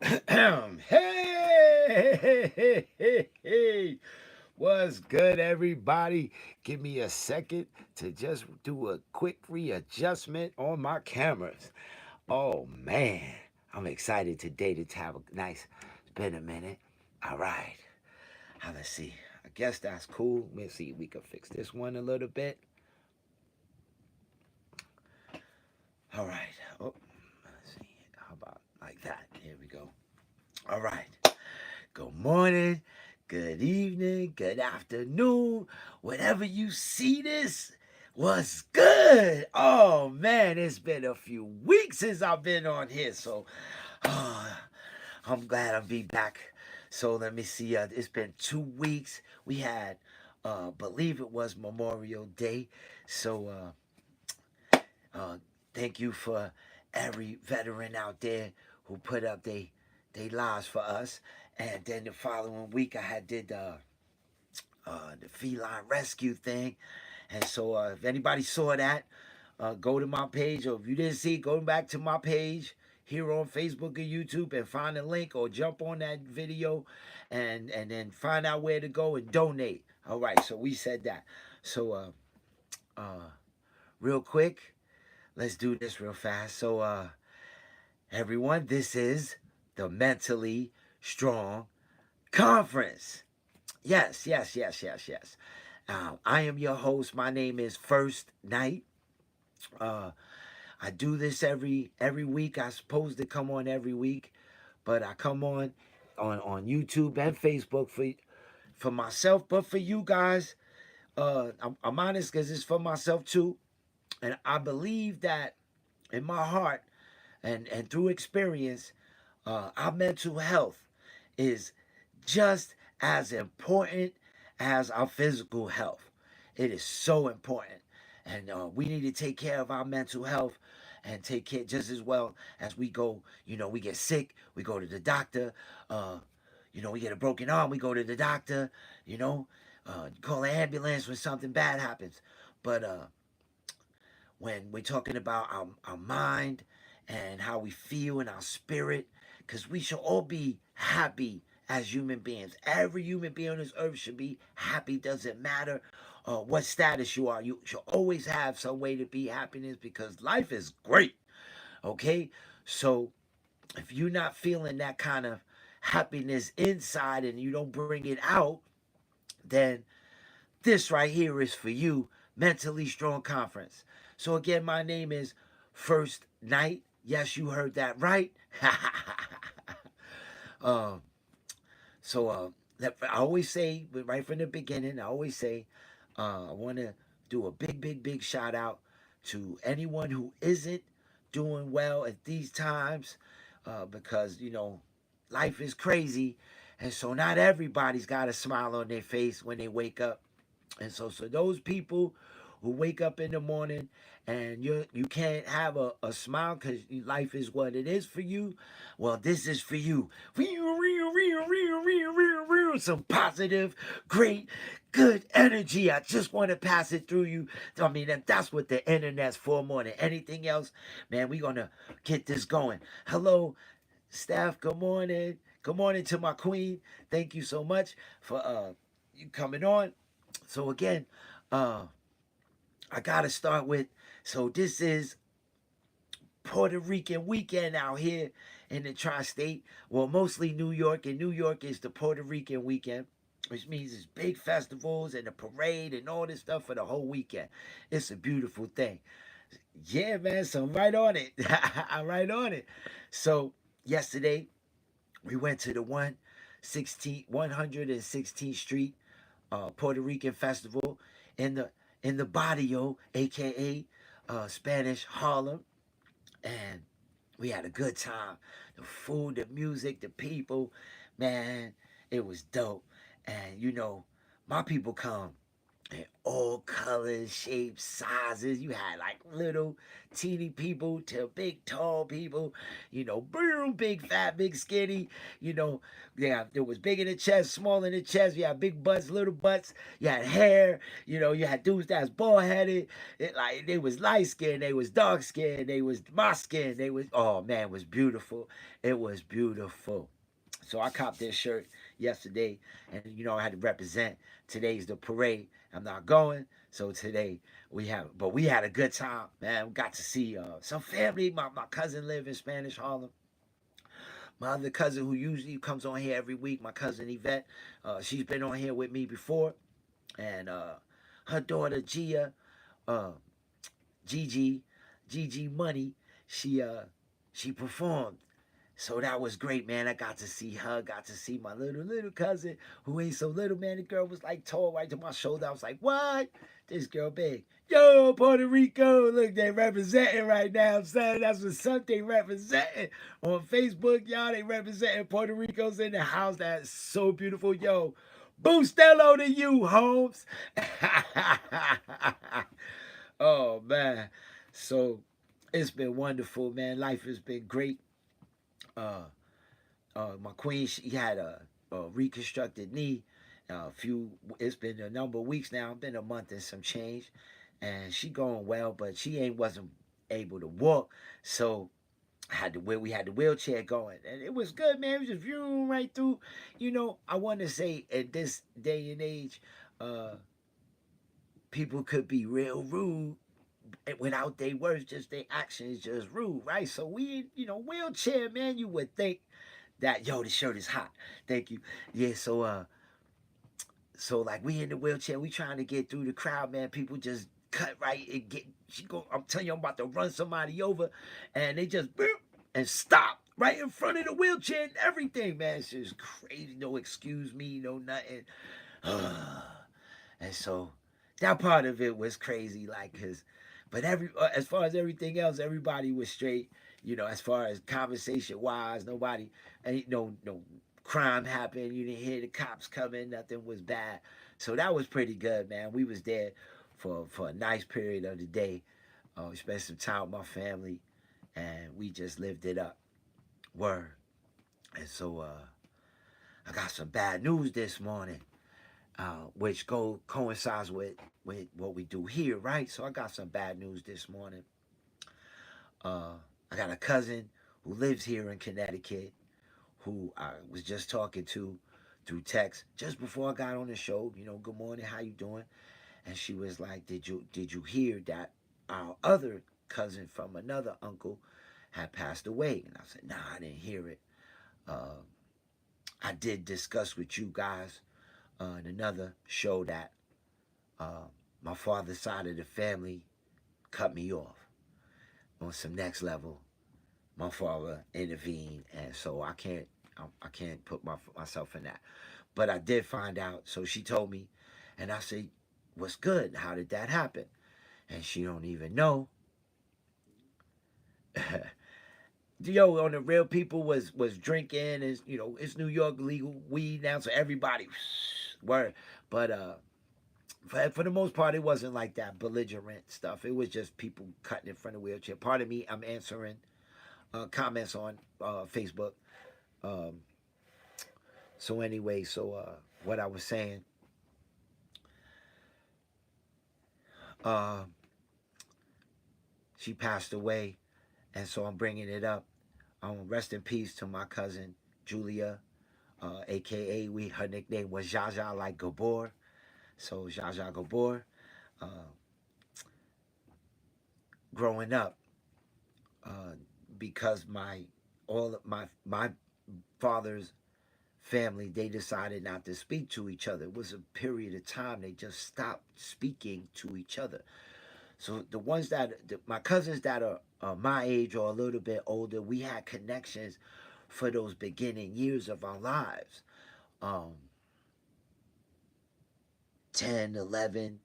Hey, what's good, everybody? Give me a second to just do a quick readjustment on my cameras. Oh man, I'm excited today to have a nice. It's been a minute. All right, let's see. I guess that's cool. Let's see. We can fix this one a little bit. All right. Oh, let's see. How about like that? Here we go. All right. Good morning, good evening, good afternoon. Whenever you see this, what's good? Oh man, it's been a few weeks since I've been on here, so uh, I'm glad I'll be back. So let me see. It's been 2 weeks. We had, believe it was Memorial Day. So uh, thank you for every veteran out there who put up they lives for us. And then the following week, I had did the feline rescue thing. And so if anybody saw that, go to my page. Or if you didn't see, go back to my page here on Facebook or YouTube and find a link or jump on that video and then find out where to go and donate. All right, so we said that. So uh, real quick, let's do this real fast. So everyone, this is the Mentally Strong Conference. Yes, yes, yes, yes, yes. I am your host. My name is First Night. Uh, I do this every week. I'm supposed to come on every week, but I come on YouTube and Facebook for myself. But for you guys, I'm honest because it's for myself too. And I believe that in my heart and through experience, our mental health is just as important as our physical health. It is so important. And we need to take care of our mental health and take care just as well as we go. We get sick, we go to the doctor. Uh, we get a broken arm, we go to the doctor. Call an ambulance when something bad happens. But when we're talking about our mind and how we feel in our spirit, because we should all be happy as human beings. Every human being on this earth should be happy. Doesn't matter what status you are. You should always have some way to be happiness because life is great. Okay? So if you're not feeling that kind of happiness inside and you don't bring it out, then this right here is for you, Mentally Strong Conference. So again, my name is First Night. Yes, you heard that right. um, so I always say, right from the beginning, I always say, I want to do a big shout out to anyone who isn't doing well at these times, because life is crazy, and so not everybody's got a smile on their face when they wake up. And so those people who wake up in the morning and you can't have a smile because life is what it is for you, well, this is for you. Some positive, great, good energy. I just want to pass it through you. I mean, that's what the internet's for more than anything else. Man, we're going to get this going. Hello, Steph. Good morning. Good morning to my queen. Thank you so much for you coming on. So again, uh, I gotta start with. So this is Puerto Rican weekend out here in the tri-state. Well, mostly New York, and New York is the Puerto Rican weekend, which means it's big festivals and a parade and all this stuff for the whole weekend. It's a beautiful thing. Yeah, man. So I'm right on it. I'm right on it. So yesterday we went to the 116th Street Puerto Rican festival in the Barrio, aka Spanish Harlem, and we had a good time. The food, the music, the people, man, it was dope. And my people come. and all colors, shapes, sizes. You had like little teeny people to big tall people, boom, big fat, big skinny, yeah, it was big in the chest, small in the chest. You had big butts, little butts. You had hair. You had dudes that's bald headed. Like they was light skinned, they was dark skinned, they was my skin. They was, oh man, it was beautiful. It was beautiful. So I copped this shirt yesterday, and I had to represent. Today's the parade. I'm not going, so today we had a good time, man. We got to see some family. My cousin live in Spanish Harlem. My other cousin who usually comes on here every week, my cousin Yvette, she's been on here with me before, and her daughter Gia, uh, Gigi, Gigi Money, she performed. So that was great, man. I got to see her, got to see my little cousin who ain't so little, man. The girl was like tall right to my shoulder. I was like, what? This girl big. Yo, Puerto Rico, look, they representing right now, son. That's what something representing. On Facebook, y'all, they representing Puerto Rico's in the house. That's so beautiful. Yo, Boostello to you, Holmes. Oh, man. So it's been wonderful, man. Life has been great. Uh, my queen, she had a reconstructed knee. It's been a number of weeks now. It's been a month and some change, and she going well, but she ain't wasn't able to walk. So we had the wheelchair going, and it was good, man. It was just viewing right through. I want to say at this day and age, uh, people could be real rude without their words, just their actions, just rude, right? So wheelchair, man, you would think that, yo, the shirt is hot. Thank you. Yeah, so like we in the wheelchair, we trying to get through the crowd, man. People just cut right and get. I'm telling you, I'm about to run somebody over, and they just boop, and stop right in front of the wheelchair and everything, man. It's just crazy. No excuse me, no nothing. And so that part of it was crazy, like, but as far as everything else, everybody was straight. As far as conversation wise, nobody, ain't no crime happened. You didn't hear the cops coming. Nothing was bad. So that was pretty good, man. We was there for a nice period of the day. We spent some time with my family, and we just lived it up. Word. And so I got some bad news this morning, which coincides with what we do here, right? So I got some bad news this morning. I got a cousin who lives here in Connecticut who I was just talking to through text just before I got on the show. Good morning, how you doing? And she was like, "Did you hear that our other cousin from another uncle had passed away?" And I said, "Nah, I didn't hear it. Uh, I did discuss with you guys in another show that uh, my father's side of the family cut me off on some next level. My father intervened, and so I can't put myself in that. But I did find out. So she told me, and I said, "What's good? How did that happen?" And she don't even know. Yo, on the real, people was drinking. Is it's New York legal weed now, so everybody word. But for the most part, it wasn't like that belligerent stuff. It was just people cutting in front of wheelchair. Pardon me, I'm answering comments on Facebook. Um, so anyway, what I was saying, uh, she passed away, and so I'm bringing it up. Rest in peace to my cousin Julia, aka her nickname was Jaja, like Gabor. So Jaja Gabor. Uh, Growing up, uh, because my father's family, they decided not to speak to each other. It was a period of time they just stopped speaking to each other. So my cousins that are my age or a little bit older, we had connections for those beginning years of our lives. Um, 10, 11,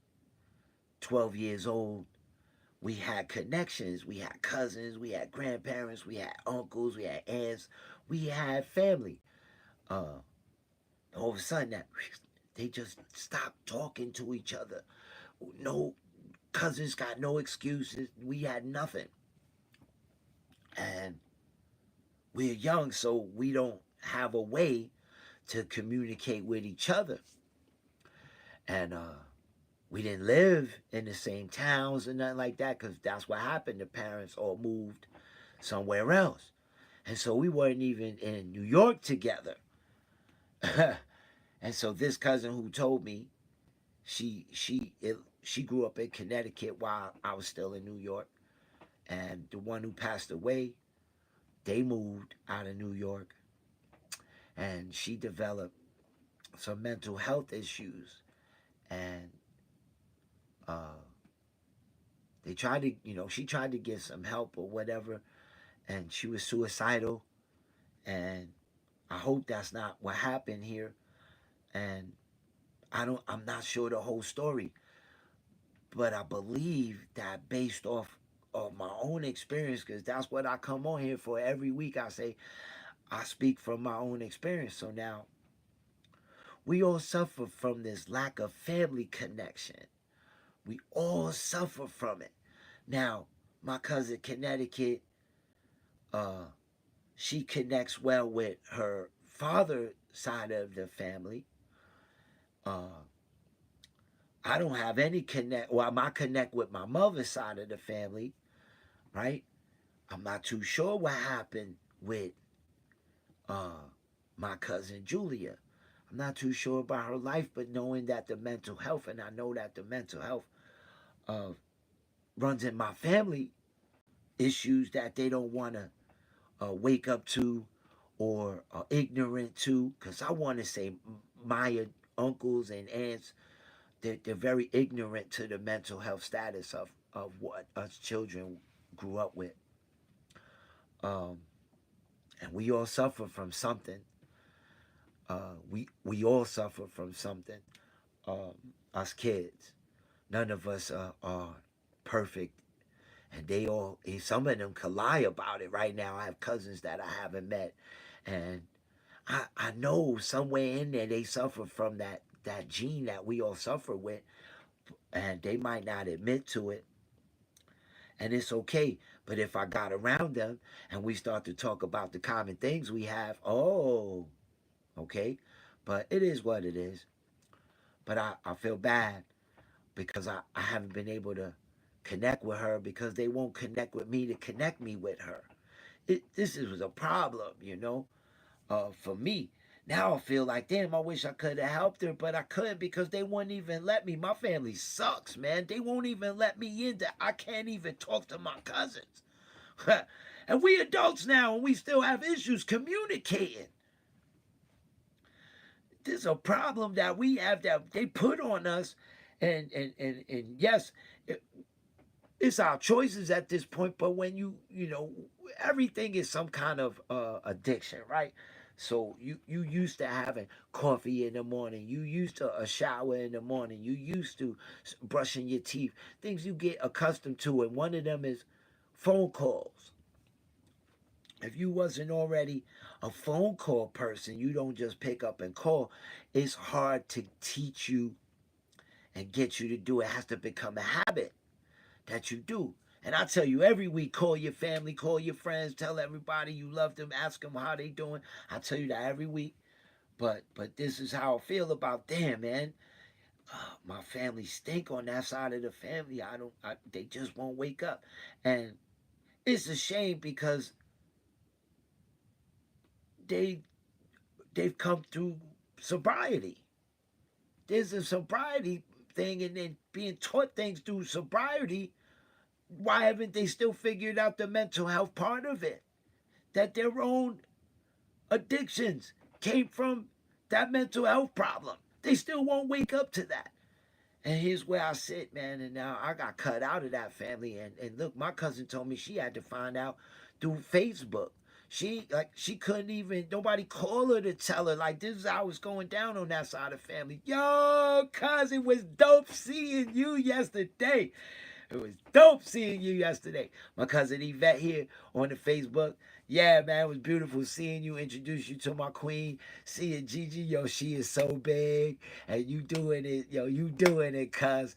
12 years old, we had connections. We had cousins, we had grandparents, we had uncles, we had aunts, we had family. Uh, all of a sudden, they just stopped talking to each other. no cousins got no excuses. We had nothing. And we're young, so we don't have a way to communicate with each other. And we didn't live in the same towns and nothing like that, because that's what happened. The parents all moved somewhere else. And so we weren't even in New York together. And so this cousin who told me, she grew up in Connecticut while I was still in New York. And the one who passed away, they moved out of New York, and she developed some mental health issues. And uh, they tried to, she tried to get some help or whatever, and she was suicidal. And I hope that's not what happened here. And I'm not sure the whole story, but I believe that based off of my own experience, because that's what I come on here for every week. I say I speak from my own experience. So now we all suffer from this lack of family connection. We all suffer from it. Now, my cousin Connecticut, uh, she connects well with her father side of the family. Uh, I don't have any connect. Well, I connect with my mother's side of the family, right? I'm not too sure what happened with uh, my cousin Julia. I'm not too sure about her life, but knowing that the mental health, and I know that the mental health uh, runs in my family, issues that they don't want to wake up to or are ignorant to, because I want to say my uncles and aunts, they're very ignorant to the mental health status of what us children grew up with. Um, and we all suffer from something. We all suffer from something. Um, us kids, none of us are perfect, and they all. Some of them can lie about it. Right now, I have cousins that I haven't met, and I know somewhere in there they suffer from that gene that we all suffer with, and they might not admit to it, and it's okay. But if I got around them and we start to talk about the common things we have, oh, okay. But it is what it is. But I feel bad because I haven't been able to connect with her, because they won't connect with me to connect me with her. This was a problem, for me. Now I feel like, damn, I wish I could have helped her, but I couldn't because they wouldn't even let me. My family sucks, man. They won't even let me in. That I can't even talk to my cousins. And we adults now, and we still have issues communicating. There's a problem that we have that they put on us, and yes, it's our choices at this point. But when everything is some kind of addiction, right? So you used to having coffee in the morning, you used to a shower in the morning, you used to brushing your teeth, things you get accustomed to, and one of them is phone calls. If you wasn't already a phone call person, you don't just pick up and call. It's hard to teach you and get you to do it. It has to become a habit that you do. And I tell you every week, call your family, call your friends, tell everybody you love them, ask them how they doing. I tell you that every week. But this is how I feel about them, man. My family stink on that side of the family. They just won't wake up. And it's a shame because they they've come through sobriety. There's a sobriety thing, and then being taught things through sobriety. Why haven't they still figured out the mental health part of it? That their own addictions came from that mental health problem. They still won't wake up to that. And here's where I sit, man. And now I got cut out of that family. And look, my cousin told me she had to find out through Facebook. She couldn't even nobody call her to tell her like this is how it's going down on that side of the family. Yo, cousin, was dope seeing you yesterday. It was dope seeing you yesterday. My cousin Yvette here on the Facebook. Yeah, man, it was beautiful seeing you. Introduce you to my queen. Seeing Gigi, yo, she is so big. And you doing it, yo, you doing it, cuz.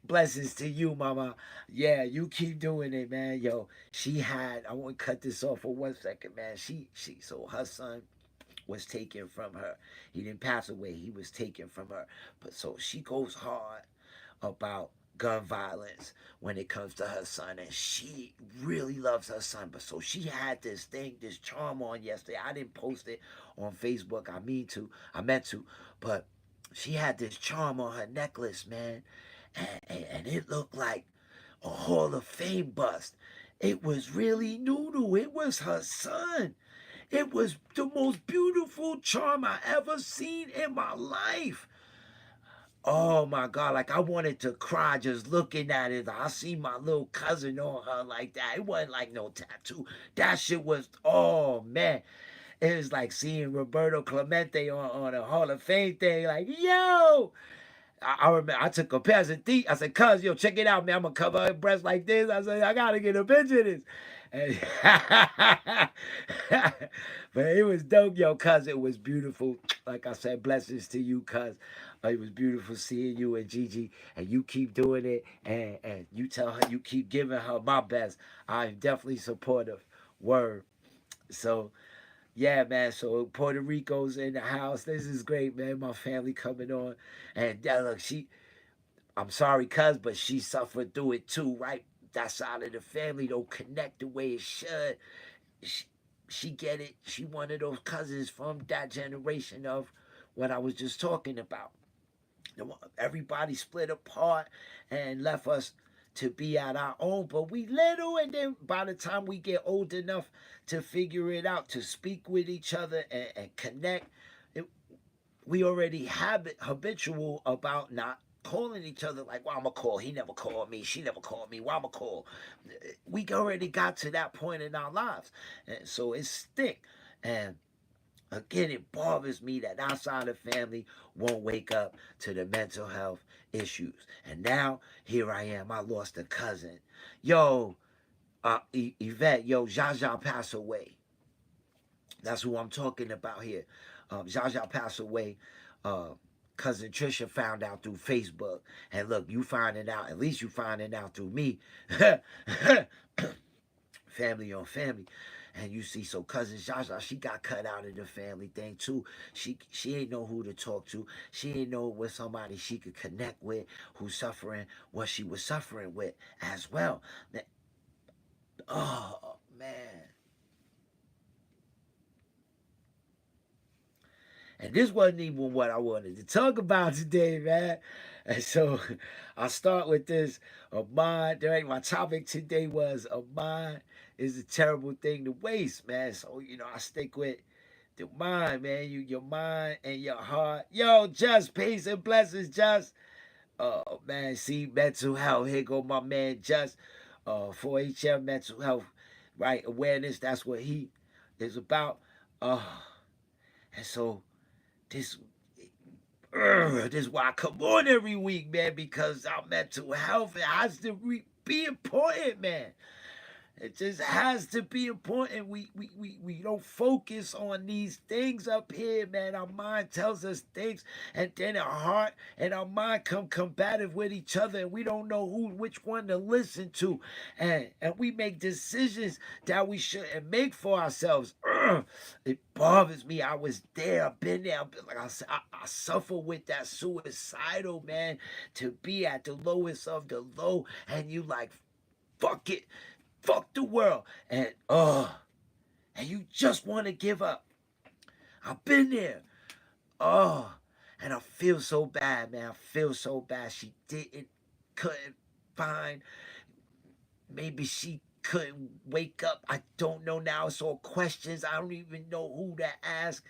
Blessings to you, mama. Yeah, you keep doing it, man. Yo, I want to cut this off for 1 second, man. So her son was taken from her. He didn't pass away. He was taken from her. But so she goes hard about gun violence when it comes to her son, and she really loves her son. But so she had this charm on yesterday. I didn't post it on Facebook. I meant to, but she had this charm on her necklace, man, and it looked like a Hall of Fame bust. It was really Noodle. It was her son. It was the most beautiful charm I ever seen in my life. Oh my God, like I wanted to cry just looking at it. I see my little cousin on her like that. It wasn't like no tattoo. That shit was, oh man. It was like seeing Roberto Clemente on a Hall of Fame thing. Like, yo, I remember I took a pass of thief. I said, cuz, yo, check it out, man. I'm gonna cover her breast like this. I said, I gotta get a picture of this. And but it was dope, yo, cuz it was beautiful. Like I said, blessings to you, cuz. It was beautiful seeing you and Gigi, and you keep doing it, and you tell her you keep giving her my best. I'm definitely supportive. Word. So yeah, man. So Puerto Rico's in the house. This is great, man. My family coming on, and look, I'm sorry, cuz, but she suffered through it too, right? That side of the family don't connect the way it should. She, she get it. She one of those cousins from that generation of what I was just talking about. Everybody split apart and left us to be at our own, but we little, and then by the time we get old enough to figure it out, to speak with each other and connect, it, we already have it habitual about not calling each other like, well, I'm gonna call. He never called me. She never called me. Well, I'm gonna call. We already got to that point in our lives, and so it's thick. And again, it bothers me that outside the family won't wake up to the mental health issues. And now here I am. I lost a cousin. Yo, Yvette, yo, Jaja passed away. That's who I'm talking about here. Jaja passed away. Uh, Cousin Trisha found out through Facebook. And look, you finding out, at least you finding out through me. Family on family. And you see, so cousin Jaja, she got cut out of the family thing too. She ain't know who to talk to. She ain't know with somebody she could connect with who's suffering what she was suffering with as well. Oh man. And this wasn't even what I wanted to talk about today, man. And so I'll start with this. A mind, right? My topic today was a mind is a terrible thing to waste, man. So, I stick with the mind, man. Your mind and your heart. Yo, just peace and blessings, just. Oh man, see mental health. Here go my man just 4HM mental health, right? Awareness, that's what he is about. Uh and so this this is why I come on every week, man, because our mental health, it has to be important, man. It just has to be important. We don't focus on these things up here, man. Our mind tells us things, and then our heart and our mind come combative with each other, and we don't know which one to listen to. And we make decisions that we shouldn't make for ourselves. It bothers me. I was there, I've been there. Like I said, I suffer with that suicidal, man, to be at the lowest of the low, and you like, fuck it. Fuck the world. And you just want to give up. I've been there. Oh, and I feel so bad, man. I feel so bad. She couldn't find, maybe she couldn't wake up. I don't know now. It's all questions. I don't even know who to ask.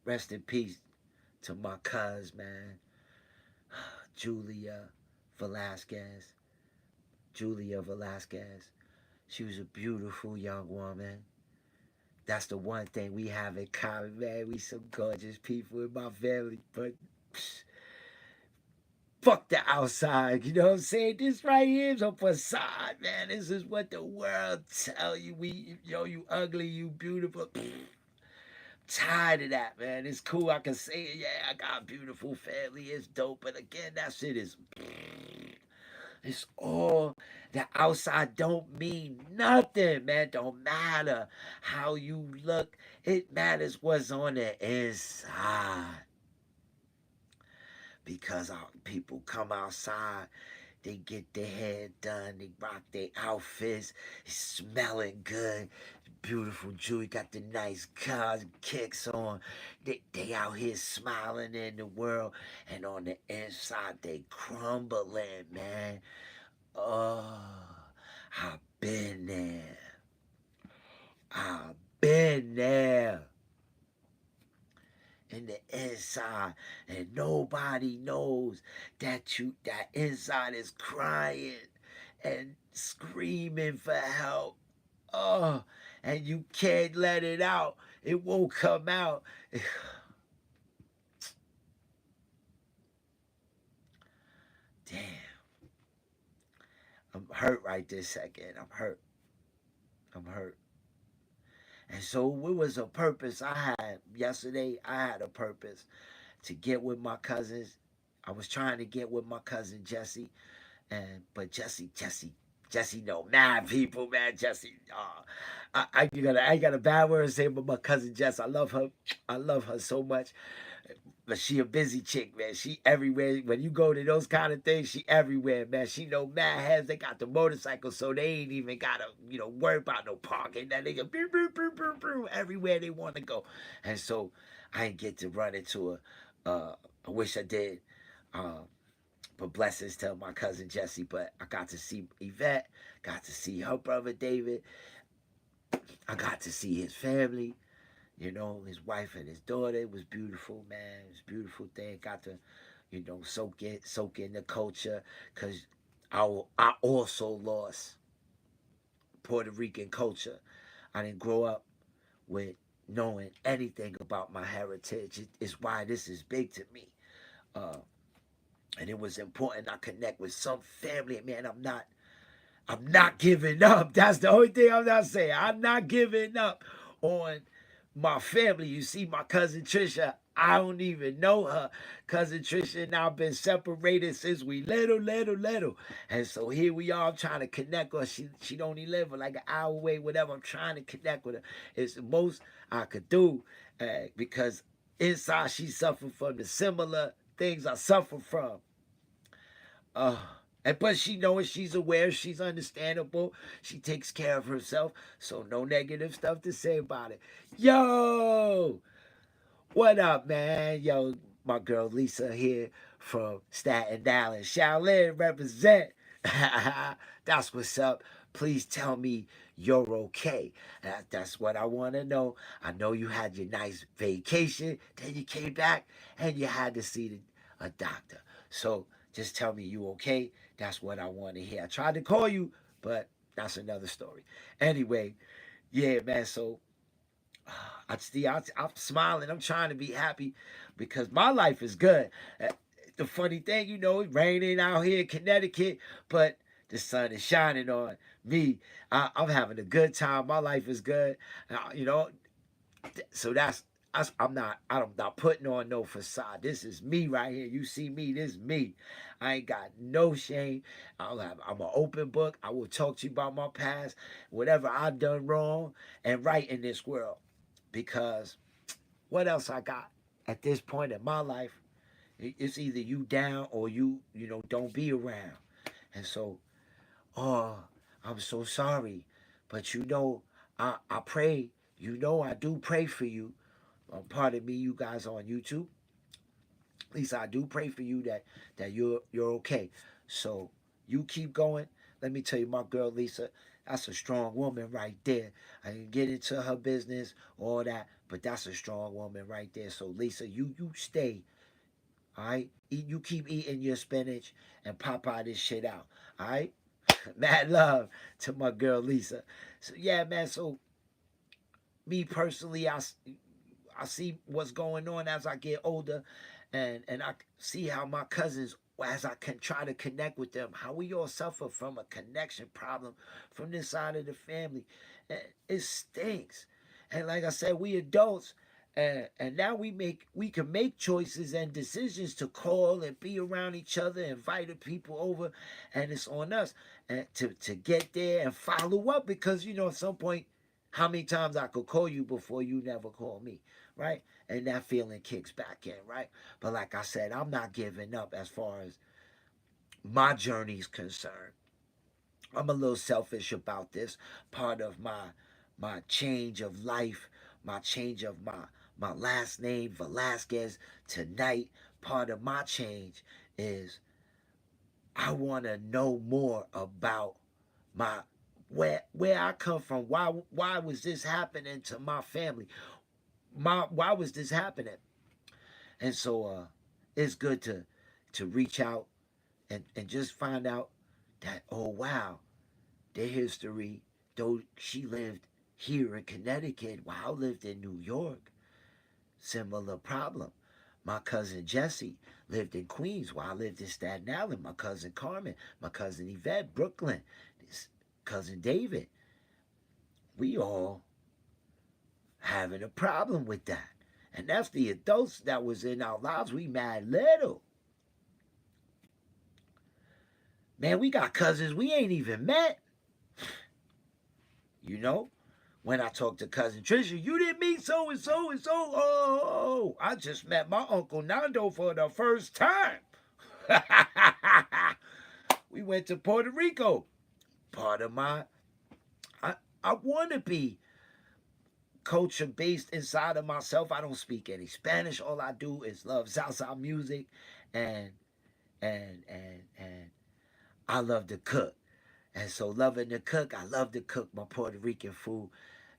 Rest in peace to my cuz, man. Julia Velasquez. Julia Velasquez. She was a beautiful young woman. That's the one thing we have in common, man. We some gorgeous people in my family, but fuck the outside. You know what I'm saying? This right here is a facade, man. This is what the world tell you. You ugly, you beautiful. tired of that, man. It's cool. I can say it. Yeah, I got a beautiful family. It's dope. But again, that shit is. It's all the outside don't mean nothing, man. Don't matter how you look. It matters what's on the inside. Because our people come outside, they get their hair done, they rock their outfits, it's smelling good, beautiful jewelry, got the nice cars, kicks on. They out here smiling in the world, and on the inside they crumbling, man. Oh, I've been there. I've been there. In the inside, and nobody knows that inside is crying and screaming for help. Oh, and you can't let it out. It won't come out. Damn. I'm hurt right this second. I'm hurt. I'm hurt. And so it was a purpose I had yesterday. I had a purpose to get with my cousins. I was trying to get with my cousin Jesse, but Jesse know mad people, man. Jesse, I got a bad word to say about my cousin Jess. I love her so much. But she a busy chick, man. She everywhere. When you go to those kind of things, she everywhere, man. She know mad heads. They got the motorcycle, so they ain't even gotta, worry about no parking. That nigga, everywhere they want to go. And so I ain't get to run into her. I wish I did. Um, but blessings to my cousin Jesse. But I got to see Yvette, got to see her brother David. I got to see his family, his wife and his daughter. It was beautiful, man. It was a beautiful thing. Got to, soak in the culture. Cause I also lost Puerto Rican culture. I didn't grow up with knowing anything about my heritage. It's why this is big to me. Uh, and it was important I connect with some family. Man, I'm not giving up. That's the only thing I'm not saying. I'm not giving up on my family. You see, my cousin Trisha, I don't even know her. Cousin Trisha and I've been separated since we little. And so here we are. I'm trying to connect with her. She don't even live like an hour away, whatever. I'm trying to connect with her. It's the most I could do because inside she suffered from the similar things I suffer from. Uh, but she knows, she's aware, she's understandable. She takes care of herself, so no negative stuff to say about it. Yo, what up, man? Yo, my girl Lisa here from Staten Island. Shaolin represent. That's what's up. Please tell me you're okay. That's what I want to know. I know you had your nice vacation, then you came back and you had to see a doctor. So just tell me you okay. That's what I want to hear. I tried to call you, but that's another story. Anyway, yeah, man. So I'm smiling. I'm trying to be happy because my life is good. The funny thing, it's raining out here in Connecticut, but the sun is shining on me. I'm having a good time. My life is good. So I'm not putting on no facade. This is me right here. You see me, this is me. I ain't got no shame. I'm an open book. I will talk to you about my past, whatever I've done wrong and right in this world. Because what else I got at this point in my life? It's either you down or don't be around. And so, oh, I'm so sorry. But I pray, I do pray for you. Pardon me, you guys on YouTube. Lisa, I do pray for you that you're okay. So you keep going. Let me tell you, my girl Lisa, that's a strong woman right there. I didn't get into her business, all that, but that's a strong woman right there. So Lisa, you stay. All right, you keep eating your spinach and pop out this shit out. All right, mad love to my girl Lisa. So yeah, man. So me personally, I see what's going on as I get older, and I see how my cousins, as I can try to connect with them, how we all suffer from a connection problem from this side of the family. It stinks. And like I said, we adults, And now we can make choices and decisions to call and be around each other, invite people over, and it's on us and to get there and follow up, because at some point, how many times I could call you before you never call me, right? And that feeling kicks back in, right? But like I said, I'm not giving up as far as my journey's concerned. I'm a little selfish about this. Part of my change of life, my change of my last name Velasquez tonight. Part of my change is I want to know more about my where I come from. Why was this happening to my family? Why was this happening? And so it's good to reach out and just find out that, oh wow, their history, though she lived here in Connecticut while I lived in New York, similar problem. My cousin Jesse lived in Queens while I lived in Staten Island. My cousin Carmen, my cousin Yvette, Brooklyn, this cousin David. We all having a problem with that. And that's the adults that was in our lives. We mad little. Man, we got cousins we ain't even met. You know? When I talked to cousin Trisha, you didn't meet so and so and so. Oh, I just met my Uncle Nando for the first time. We went to Puerto Rico. Part of I want to be culture based inside of myself. I don't speak any Spanish. All I do is love salsa music, and and I love to cook. And so, loving to cook, I love to cook my Puerto Rican food.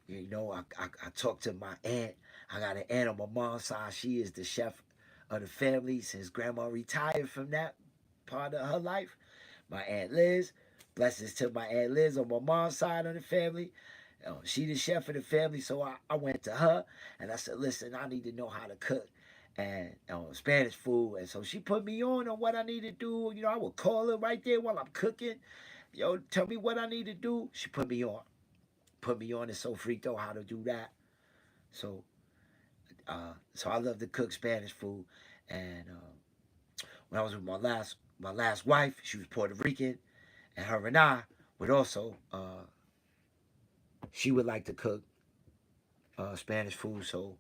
I talked to my aunt. I got an aunt on my mom's side. She is the chef of the family since grandma retired from that part of her life. My aunt Liz, blessings to my aunt Liz on my mom's side of the family. She the chef of the family, so I went to her and I said, listen, I need to know how to cook and Spanish food. And so she put me on what I need to do. I would call her right there while I'm cooking. Tell me what I need to do. She put me on. Put me on. It's so frito how to do that. So so I love to cook Spanish food. And when I was with my last wife, she was Puerto Rican, and her and I would also she would like to cook Spanish food. So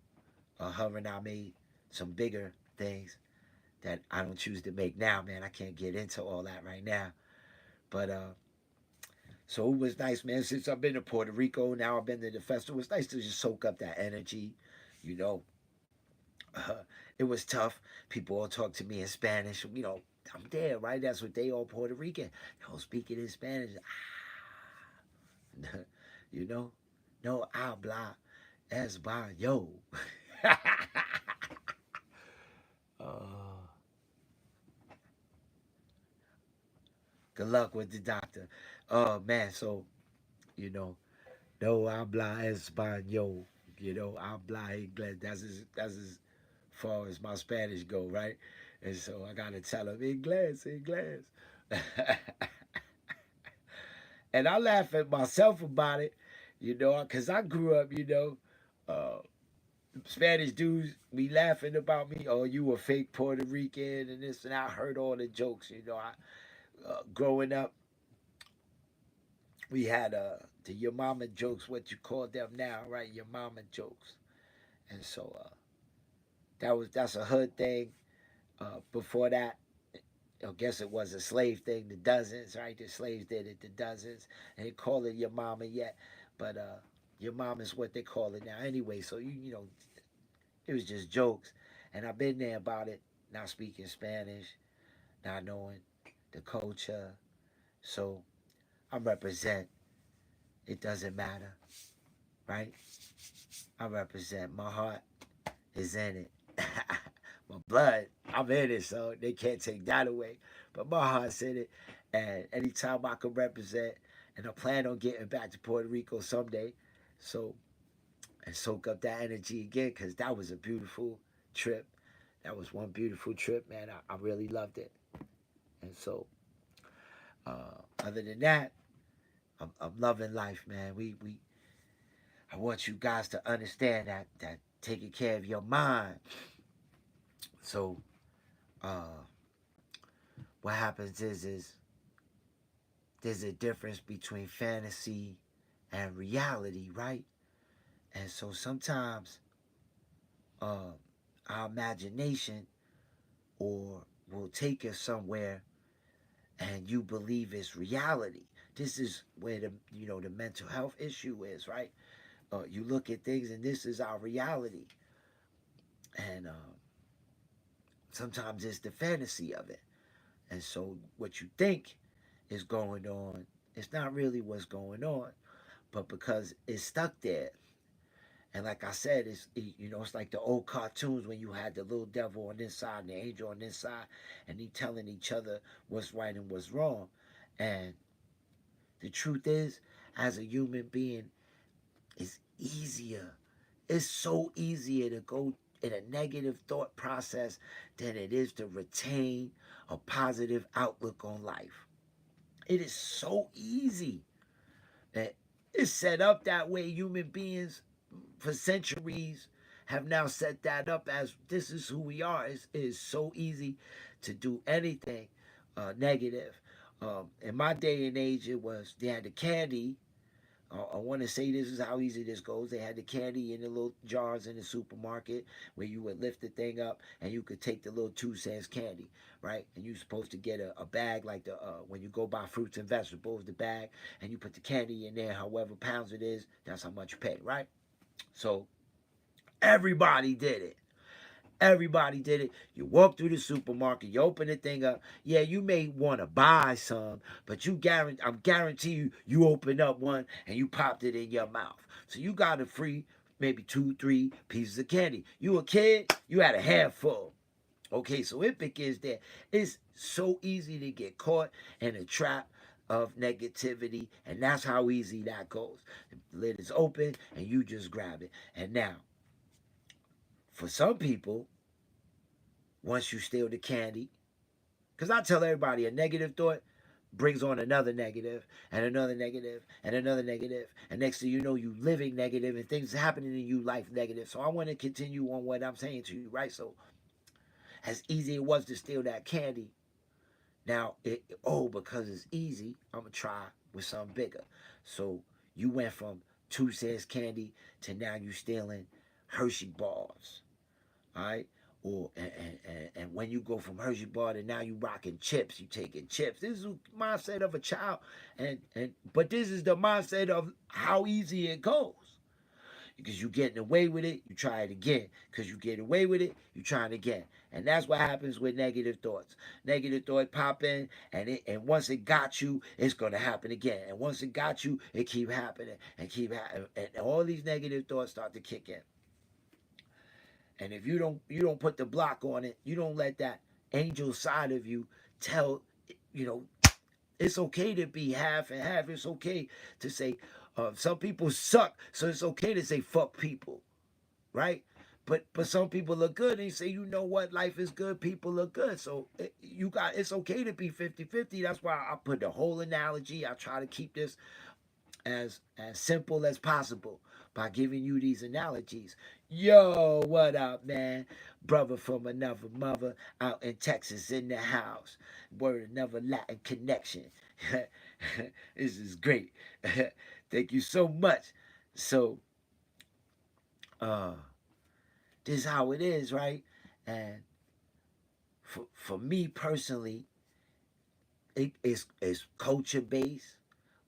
her and I made some bigger things that I don't choose to make now, man. I can't get into all that right now. But so it was nice, man. Since I've been to Puerto Rico, now I've been to the festival. It's nice to just soak up that energy. You know, it was tough. People all talk to me in Spanish. I'm there, right? That's what they all Puerto Rican. Speaking in Spanish. you know, no habla español. uh, Good luck with the doctor. Oh man, so you know, no habla español. Habla inglés. That's as far as my Spanish go, right? And so I gotta tell him inglés, inglés. And I laugh at myself about it, because I grew up, uh, Spanish dudes be laughing about me. Oh, you a fake Puerto Rican and this and I heard all the jokes. Growing up, we had the your mama jokes, what you call them now, right? Your mama jokes, and so that's a hood thing. Before that, I guess it was a slave thing. The dozens, right? The slaves did it. The dozens, and they call it your mama yet, but your mom is what they call it now. Anyway, so it was just jokes, and I've been there about it. Not speaking Spanish, not knowing the culture, so I represent. It doesn't matter, right? I represent. My heart is in it. My blood, I'm in it, so they can't take that away. But my heart's in it, and anytime I can represent, and I plan on getting back to Puerto Rico someday, so and soak up that energy again, because that was a beautiful trip. That was one beautiful trip, man. I really loved it, and so other than that, I'm loving life, man. I want you guys to understand that taking care of your mind. So uh, what happens is there's a difference between fantasy and reality, right? And so sometimes uh, our imagination or will take us somewhere and you believe it's reality. This is where the mental health issue is, right? You look at things and this is our reality, and sometimes it's the fantasy of it. And so what you think is going on, it's not really what's going on, but because it's stuck there. And like I said, it's like the old cartoons when you had the little devil on this side and the angel on this side, and he telling each other what's right and what's wrong. And the truth is, as a human being, it's easier. It's so easier to go in a negative thought process than it is to retain a positive outlook on life. It is so easy. That it's set up that way. Human beings for centuries have now set that up as this is who we are. It is so easy to do anything negative. In my day and age, they had the candy. I want to say this is how easy this goes. They had the candy in the little jars in the supermarket where you would lift the thing up and you could take the little 2 cents candy, right? And you're supposed to get a bag like when you go buy fruits and vegetables, the bag, and you put the candy in there, however pounds it is, that's how much you pay, right? So everybody did it. Everybody did it. You walk through the supermarket, you open the thing up. Yeah, you may want to buy some, but I'm guarantee you open up one and you popped it in your mouth. So you got a free maybe 2, 3 pieces of candy. You a kid, you had a handful. Okay, so it begins there. It's so easy to get caught in a trap of negativity, and that's how easy that goes. The lid is open and you just grab it. And now, for some people, once you steal the candy, because I tell everybody a negative thought brings on another negative and another negative and another negative, and next thing you know, you living negative and things happening in you life negative. So I want to continue on what I'm saying to you, right? So as easy it was to steal that candy, now because it's easy, I'm gonna try with something bigger. So you went from 2 cents candy to now you stealing Hershey bars, all right? Or and when you go from Hershey bar to now you rocking chips, you taking chips. This is the mindset of a child, and but this is the mindset of how easy it goes. Because you getting away with it, you try it again. Because you get away with it, you try it again. And that's what happens with negative thoughts. Negative thought pop in, and once it got you, it's gonna happen again. And once it got you, it keep happening and keep happening, and all these negative thoughts start to kick in. And if you don't put the block on it, you don't let that angel side of you tell you know it's okay to be half and half. It's okay to say some people suck, so it's okay to say fuck people, right? But some people look good and you say, you know what, life is good, people look good. So it's okay to be 50-50. That's why I put the whole analogy. I try to keep this as simple as possible by giving you these analogies. Yo, what up, man? Brother from another mother out in Texas in the house. Word, another Latin connection. This is great. Thank you so much. So, uh, this is how it is, right? And for me personally, it's culture based,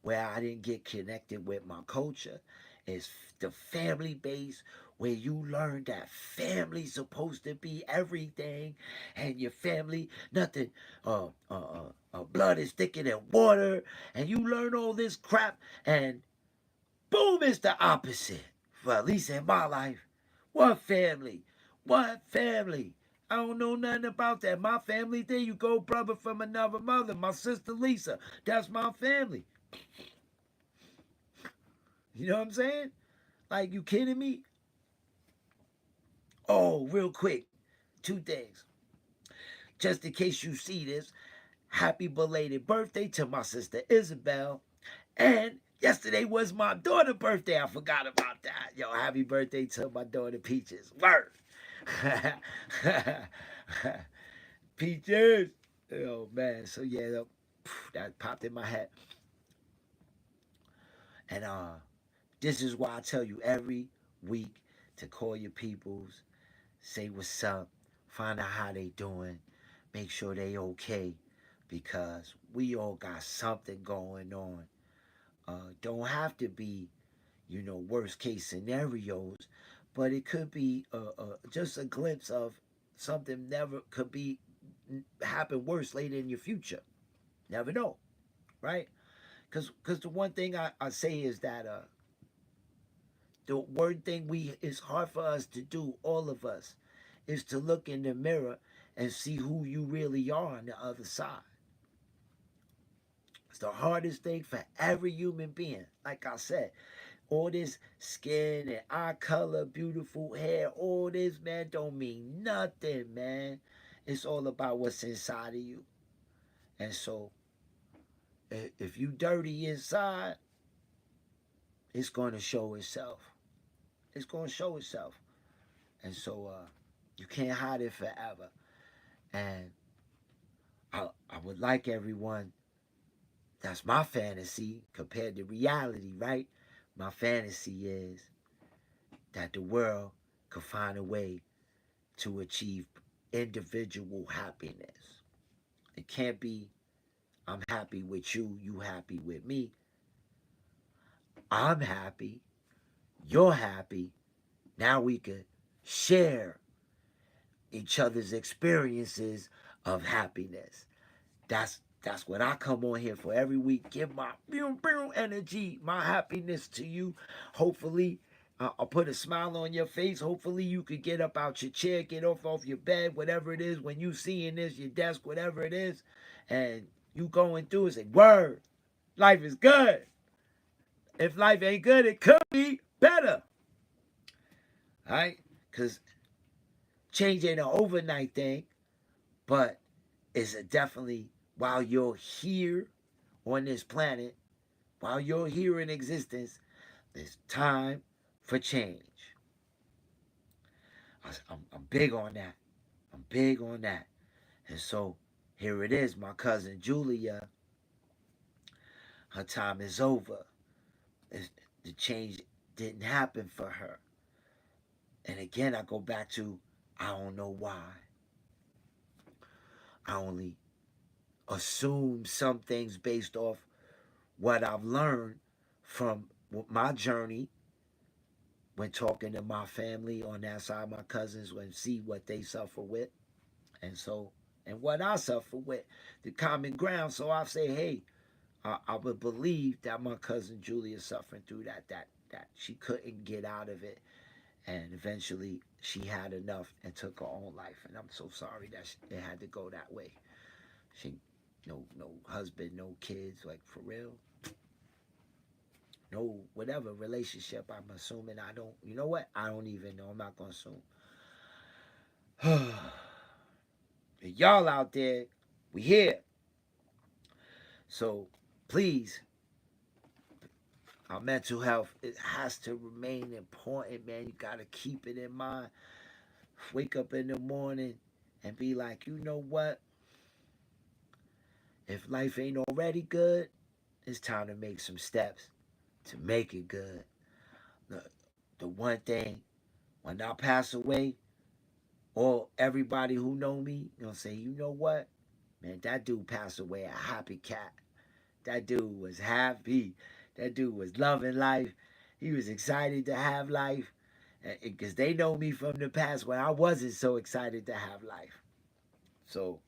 where I didn't get connected with my culture. It's the family base, where you learn that family's supposed to be everything, and your family, nothing, blood is thicker than water, and you learn all this crap, and boom, it's the opposite. For at least in my life, what family? What family? I don't know nothing about that. My family, there you go, brother from another mother. My sister Lisa, that's my family. You know what I'm saying? Like, you kidding me? Oh, real quick, 2 things. Just in case you see this, happy belated birthday to my sister Isabel. And Yesterday was my daughter's birthday. I forgot about that. Yo, happy birthday to my daughter Peaches. Word. Peaches. Oh man. So yeah, that popped in my head. And this is why I tell you every week to call your peoples, say what's up, find out how they doing, make sure they okay, because we all got something going on. Don't have to be, worst case scenarios, but it could be just a glimpse of something never could be happen worse later in your future. Never know, right? Because the one thing I say is that the one thing we it's hard for us to do, all of us, is to look in the mirror and see who you really are on the other side. It's the hardest thing for every human being. Like I said, all this skin and eye color, beautiful hair, all this, man, don't mean nothing, man. It's all about what's inside of you. And so, if you dirty inside, it's going to show itself. It's going to show itself. And so, you can't hide it forever. And I would like everyone, that's my fantasy compared to reality, right? My fantasy is that the world could find a way to achieve individual happiness. It can't be, I'm happy with you, you happy with me. I'm happy, you're happy. Now we could share each other's experiences of happiness. That's what I come on here for every week. Give my energy, my happiness to you. Hopefully, I'll put a smile on your face. Hopefully, you could get up out your chair, get off your bed, whatever it is. When you seeing this, your desk, whatever it is, and you going through it, say, "Word, life is good. If life ain't good, it could be better." All right, because change ain't an overnight thing, but it's a definitely while you're here on this planet, while you're here in existence, there's time for change. I'm big on that. I'm big on that. And so here it is, my cousin Julia. Her time is over. The change didn't happen for her. And again, I go back to I don't know why. I only assume some things based off what I've learned from my journey when talking to my family on that side, my cousins, and see what they suffer with. And so, and what I suffer with, the common ground. So I say, hey, I would believe that my cousin Julia is suffering through that she couldn't get out of it. And eventually she had enough and took her own life. And I'm so sorry that it had to go that way. She, no husband, no kids, like for real. No, whatever relationship, I'm assuming. I don't, you know what? I don't even know. I'm not going to assume. Y'all out there, we here. So please, our mental health, it has to remain important, man. You got to keep it in mind. Wake up in the morning and be like, you know what? If life ain't already good, it's time to make some steps to make it good. The, the one thing, when I pass away, or everybody who know me, gonna say, you know what? Man, that dude passed away a happy cat. That dude was happy. That dude was loving life. He was excited to have life. Because they know me from the past when I wasn't so excited to have life. So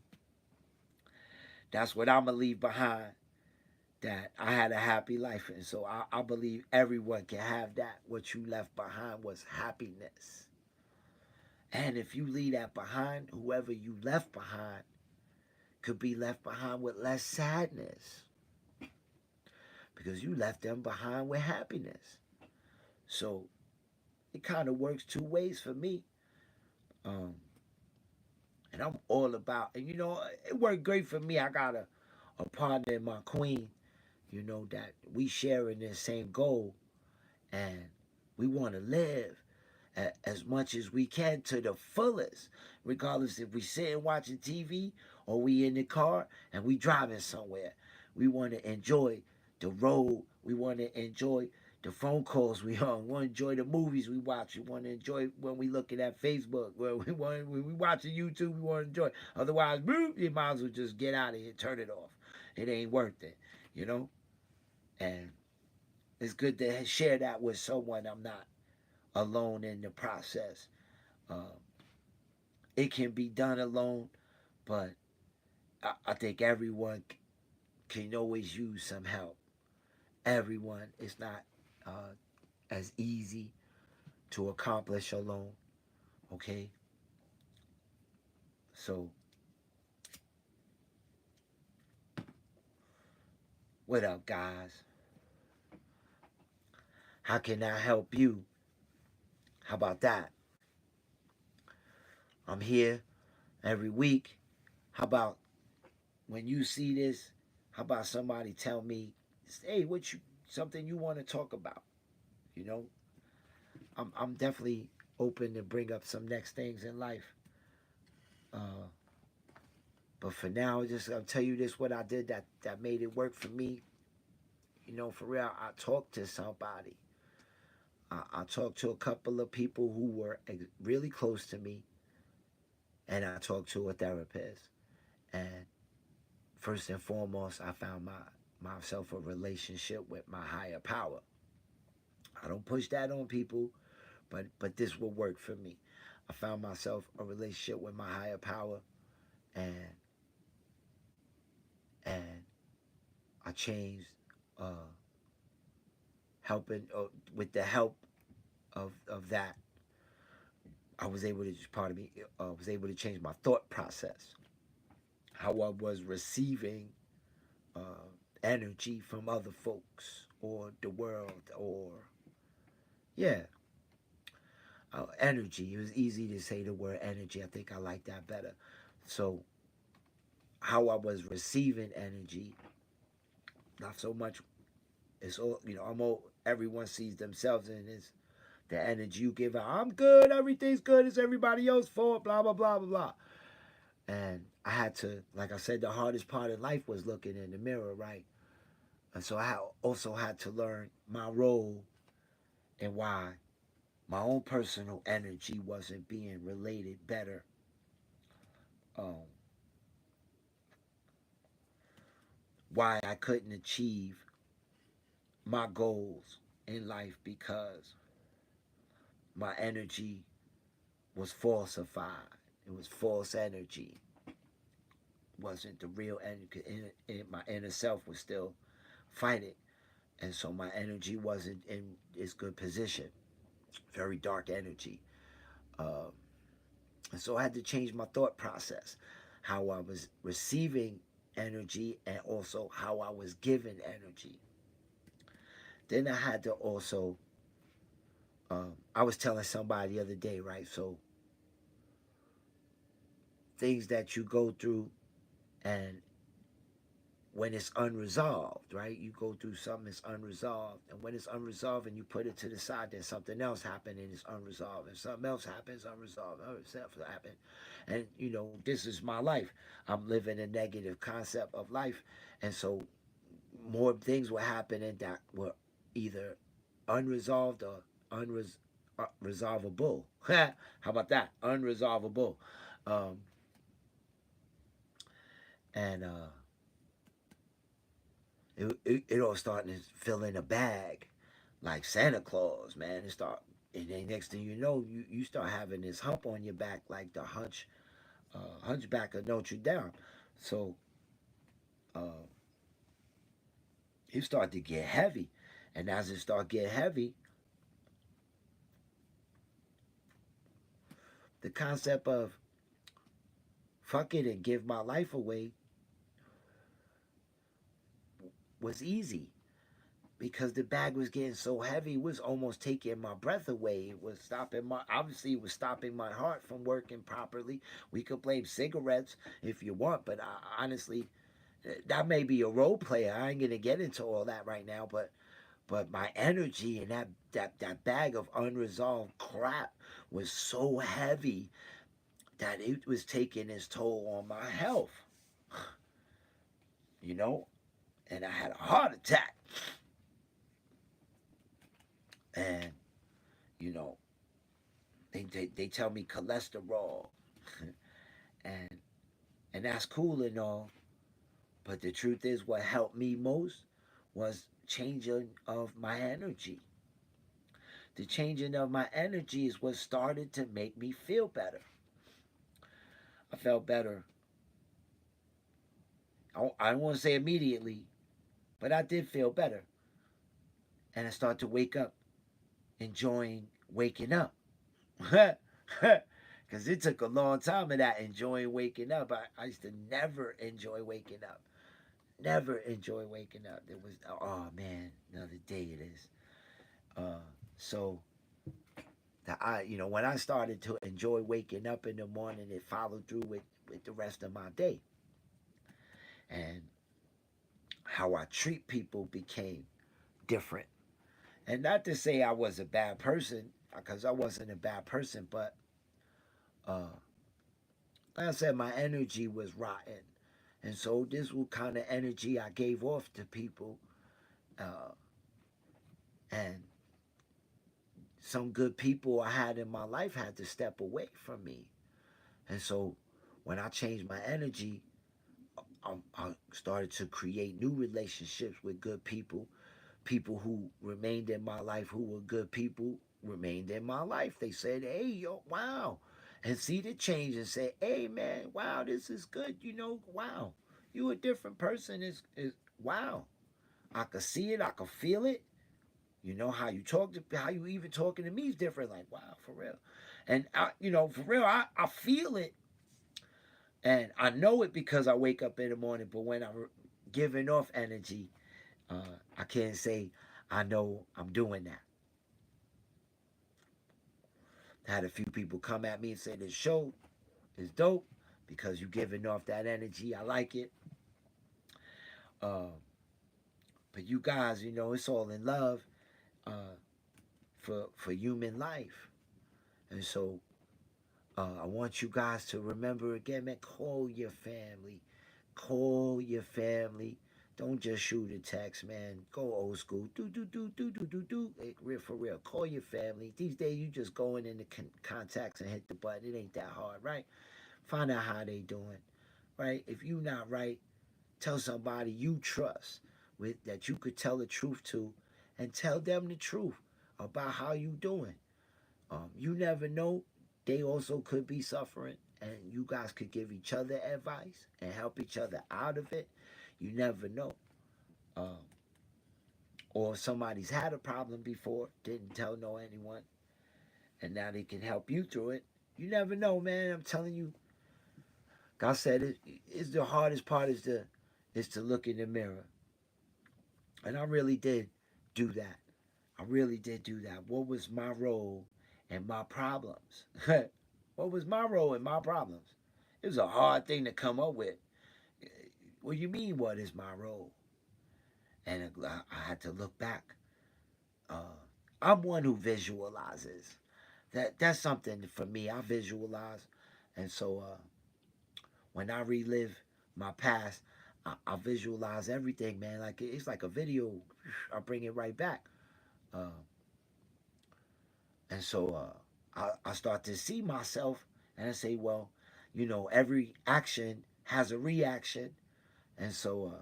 that's what I'm going to leave behind. That I had a happy life. And so I believe everyone can have that. What you left behind was happiness. And if you leave that behind, whoever you left behind could be left behind with less sadness. Because you left them behind with happiness. So it kind of works two ways for me. Um, and I'm all about, and it worked great for me. I got a partner in my queen you know, that we sharing the same goal, and we want to live as much as we can to the fullest, regardless if we sitting watching TV or we in the car and we driving somewhere. We want to enjoy the road. We want to enjoy the phone calls we on. We want to enjoy the movies we watch. We want to enjoy when we looking at Facebook. When we watching YouTube, we want to enjoy. Otherwise, you might as well just get out of here, turn it off. It ain't worth it, you know. And it's good to share that with someone. I'm not alone in the process. Uh, it can be done alone, but I think everyone can always use some help. Everyone, it's not as easy to accomplish alone. Okay, so what up, guys? How can I help you? How about that? I'm here every week. How about when you see this? How about somebody tell me, hey, what you something you want to talk about? You know, I'm definitely open to bring up some next things in life. Uh, but for now, just I'll tell you this: what I did that made it work for me. You know, for real, I talked to somebody. I talked to a couple of people who were really close to me, and I talked to a therapist. And first and foremost, I found myself a relationship with my higher power. I don't push that on people, but this will work for me. I found myself a relationship with my higher power, and and I changed, uh, helping with the help of that. I was able to part of me was able to change my thought process, how I was receiving uh, energy from other folks or the world, or yeah, energy. It was easy to say the word energy. I think I like that better. So how I was receiving energy, not so much. It's all, you know. Everyone sees themselves in this. The energy you give out. I'm good. Everything's good. It's everybody else's fault. Blah blah blah blah blah. And I had to, like I said, the hardest part of life was looking in the mirror, right? And so I also had to learn my role and why my own personal energy wasn't being related better. Um, why I couldn't achieve my goals in life because my energy was falsified. It was false energy. It wasn't the real energy. My inner self was still fighting, and so my energy wasn't in its good position. Very dark energy. Um, and so I had to change my thought process, how I was receiving energy and also how I was giving energy. Then I had to also, I was telling somebody the other day, right? So things that you go through, and when it's unresolved, right? You go through something that's unresolved, and when it's unresolved and you put it to the side, then something else happened and it's unresolved, and something else happens unresolved, other stuff happened, and you know this is my life. I'm living a negative concept of life, and so more things were happening that were either unresolved or unresolvable. How about that? Unresolvable, um, and it all starting to fill in a bag like Santa Claus, man. It start, and then next thing you know, you start having this hump on your back like the hunchback of Notre Dame. So uh, it start to get heavy, and as it start get heavy, the concept of fuck it and give my life away was easy because the bag was getting so heavy, it was almost taking my breath away. It was stopping my, obviously, it was stopping my heart from working properly. We could blame cigarettes if you want, but honestly, That may be a role player. I ain't gonna get into all that right now, but my energy and that bag of unresolved crap was so heavy that it was taking its toll on my health, you know. And I had a heart attack, and you know, they tell me cholesterol, and that's cool and all, but the truth is, what helped me most was changing of my energy. The changing of my energy is what started to make me feel better. I felt better. I don't want to say immediately, but I did feel better. And I started to wake up enjoying waking up. Because it took a long time of that enjoying waking up. I used to never enjoy waking up. Never enjoy waking up. It was, oh man, another day it is. Uh, so when I started to enjoy waking up in the morning, it followed through with the rest of my day. And how I treat people became different. And not to say I was a bad person, because I wasn't a bad person, but uh, like I said, my energy was rotten. And so this was kind of energy I gave off to people. Uh, and some good people I had in my life had to step away from me. And so when I changed my energy, I started to create new relationships with good people. People who remained in my life, who were good people, remained in my life. They said, hey, yo, wow. And see the change and say, hey, man, wow, this is good. Wow. You a different person. Is wow. I could see it. I could feel it. How you talk to, how you even talking to me is different. Like, wow, for real. And for real, I feel it. And I know it because I wake up in the morning. But when I'm giving off energy, I can't say I know I'm doing that. I had a few people come at me and say this show is dope because you giving off that energy. I like it. Uh, but you guys, it's all in love uh, for human life. And so I want you guys to remember again, man, call your family. Call your family. Don't just shoot a text, man. Go old school. Do. For real. Call your family. These days, you just go in the contacts and hit the button. It ain't that hard, right? Find out how they doing, right? If you not right, tell somebody you trust with that you could tell the truth to, and tell them the truth about how you doing. You never know. They also could be suffering, and you guys could give each other advice and help each other out of it. You never know. Um, or somebody's had a problem before, didn't tell no anyone, and now they can help you through it. You never know, man. I'm telling you. God said it's the hardest part is to look in the mirror, and I really did do that. I really did do that. What was my role in my problems? What was my role in my problems? It was a hard thing to come up with. What do you mean, what is my role? And I had to look back. Uh, I'm one who visualizes. That's something for me. I visualize, and so when I relive my past, I visualize everything, man. Like it's like a video. I bring it right back, uh, and so I start to see myself, and I say, well, every action has a reaction, and so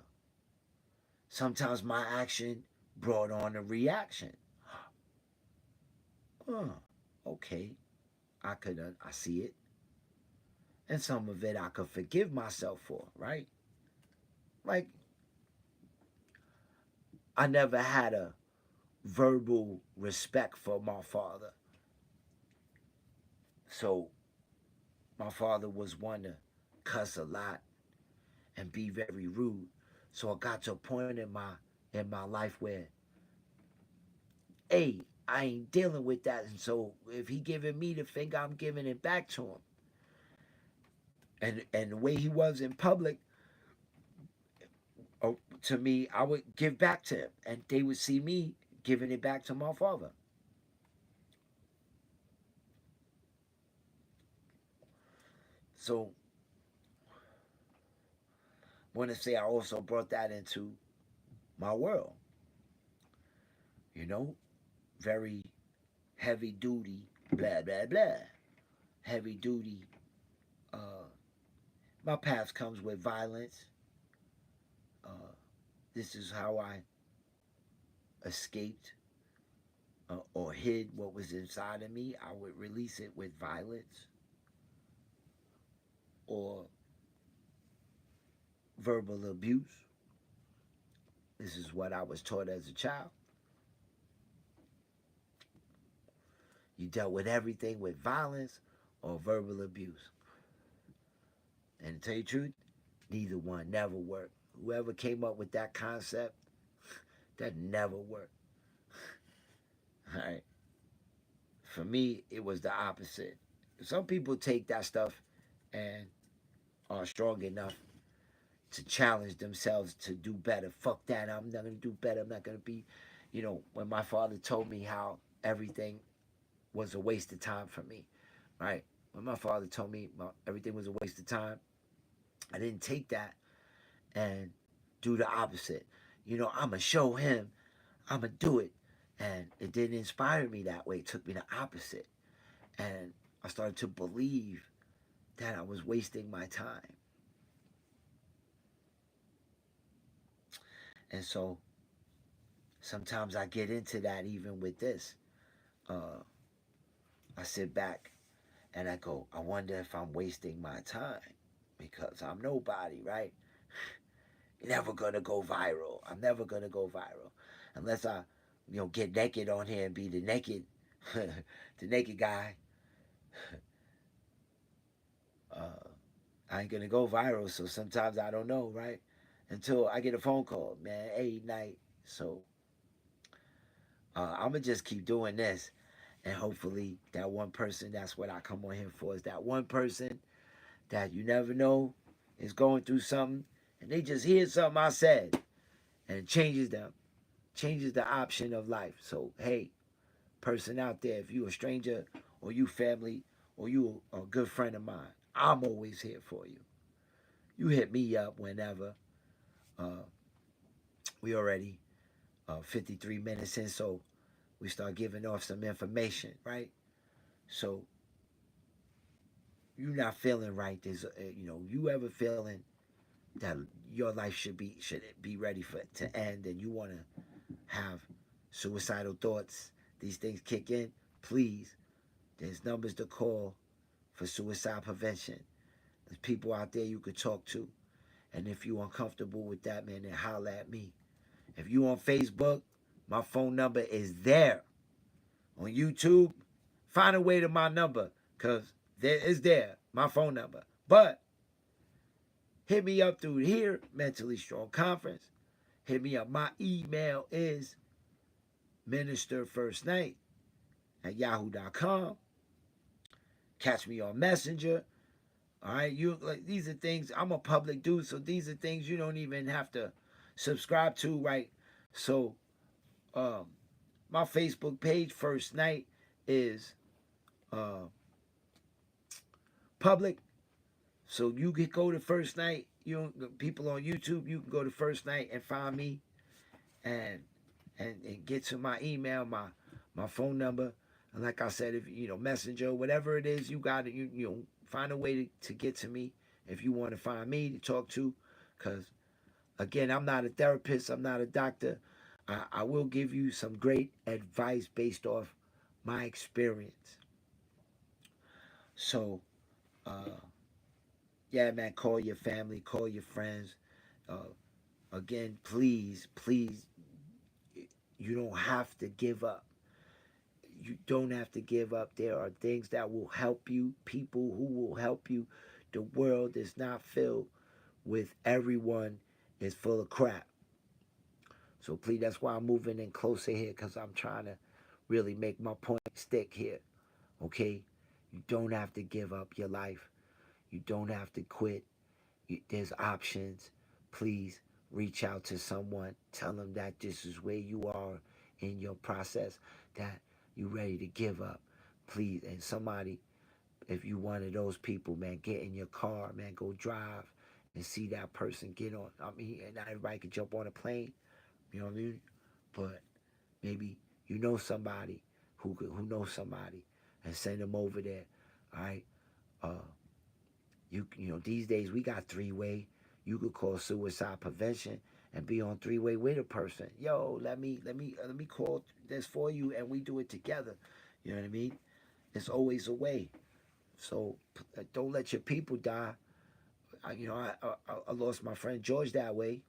sometimes my action brought on a reaction. Oh, okay, I see it, and some of it I could forgive myself for, right? Like I never had a verbal respect for my father, so my father was one to cuss a lot and be very rude. So I got to a point in my life where, hey, I ain't dealing with that. And so if he giving me the finger, I'm giving it back to him. And the way he was in public, to me, I would give back to him, and they would see me giving it back to my father. So, I want to say I also brought that into my world. You know, very heavy duty, blah blah blah, heavy duty. Uh, my past comes with violence. This is how I escaped or hid what was inside of me. I would release it with violence or verbal abuse. This is what I was taught as a child. You dealt with everything with violence or verbal abuse. And to tell you the truth, neither one never worked. Whoever came up with that concept, that never worked. All right. For me, it was the opposite. Some people take that stuff and are strong enough to challenge themselves to do better. Fuck that. I'm not going to do better. I'm not going to be, when my father told me how everything was a waste of time for me, right? When my father told me everything was a waste of time, I didn't take that and do the opposite. I'm going to show him, I'm going to do it. And it didn't inspire me that way. It took me the opposite. And I started to believe that I was wasting my time. And so sometimes I get into that even with this. I sit back and I go, I wonder if I'm wasting my time because I'm nobody, right? Never gonna go viral. I'm never gonna go viral unless I, get naked on here and be the naked, the naked guy. Uh, I ain't gonna go viral, so sometimes I don't know, right? Until I get a phone call, man, hey, night. So I'm gonna just keep doing this, and hopefully that one person, that's what I come on here for, is that one person that you never know is going through something, and they just hear something I said, and it changes them, changes the option of life. So hey, person out there, if you a stranger or you family or you a good friend of mine, I'm always here for you. You hit me up whenever. Uh, we already 53 minutes in, so we start giving off some information, right? So you not feeling right. There's, you ever feeling that your life should be ready for it to end, and you want to have suicidal thoughts, these things kick in, please, there's numbers to call for suicide prevention. There's people out there you could talk to. And if you're uncomfortable with that, man, then holler at me. If you on Facebook, my phone number is there. On YouTube, find a way to my number, because there is there, my phone number. But hit me up through here, Mentally Strong Conference. Hit me up. My email is ministerfirstnight@yahoo.com. Catch me on Messenger. All right, these are things. I'm a public dude, so these are things you don't even have to subscribe to, right? So, um, my Facebook page, First Night, is uh, public. So you can go to First Night. People on YouTube, you can go to First Night and find me, and and get to my email, my phone number. And like I said, if Messenger, whatever it is, you got it. Find a way to get to me if you want to find me to talk to, because again, I'm not a therapist. I'm not a doctor. I will give you some great advice based off my experience. So, uh, yeah, man, call your family, call your friends. Uh, Again, please, please, you don't have to give up. You don't have to give up. There are things that will help you, people who will help you. The world is not filled with everyone is full of crap. So please, that's why I'm moving in closer here, because I'm trying to really make my point stick here. Okay? You don't have to give up your life. You don't have to quit. There's options. Please reach out to someone, tell them that this is where you are in your process, that you ready to give up, please. And somebody, if you one of those people, man, get in your car, man, go drive and see that person get on. I mean, and not everybody can jump on a plane, you know what I mean? But maybe you know somebody who knows somebody, and send them over there. All right. You know, these days we got 3-way. You could call suicide prevention and be on 3-way with a person. Yo, let me call this for you, and we do it together. You know what I mean? It's always a way. So don't let your people die. I lost my friend George that way.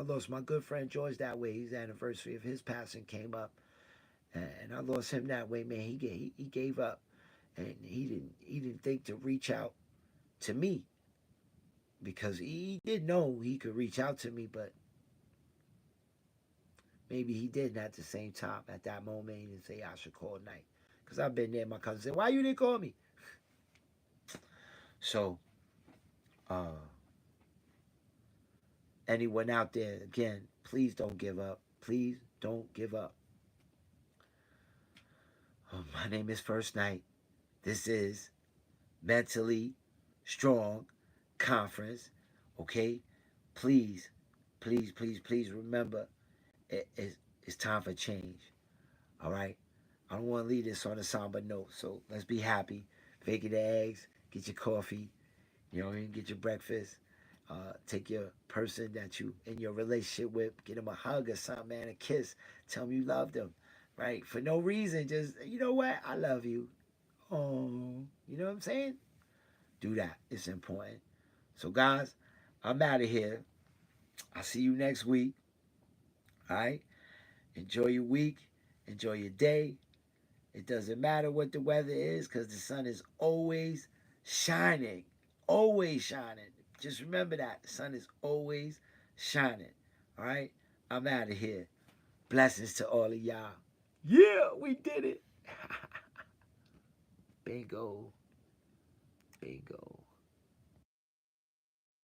I lost my good friend George that way. His anniversary of his passing came up, and I lost him that way. Man, he gave up, and he didn't think to reach out to me, because he did know he could reach out to me, but maybe he didn't at the same time. At that moment, he didn't say I should call Night, because I've been there. My cousin said, "Why you didn't call me?" So, uh, anyone out there, again, please don't give up. Please don't give up. My name is First Night. This is Mentally Strong Conference. Okay? Please, please, please, please remember, it's time for change. All right? I don't want to leave this on a somber note. So let's be happy. Bake the eggs. Get your coffee. You know what I mean? Get your breakfast. Take your person that you in your relationship with. Get them a hug or something, man. A kiss. Tell them you love them. Right? For no reason. Just, you know what? I love you. Oh, you know what I'm saying? Do that. It's important. So, guys, I'm out of here. I'll see you next week. All right? Enjoy your week. Enjoy your day. It doesn't matter what the weather is, because the sun is always shining. Always shining. Just remember that. The sun is always shining. All right? I'm out of here. Blessings to all of y'all. Yeah, we did it. Bingo. Bingo.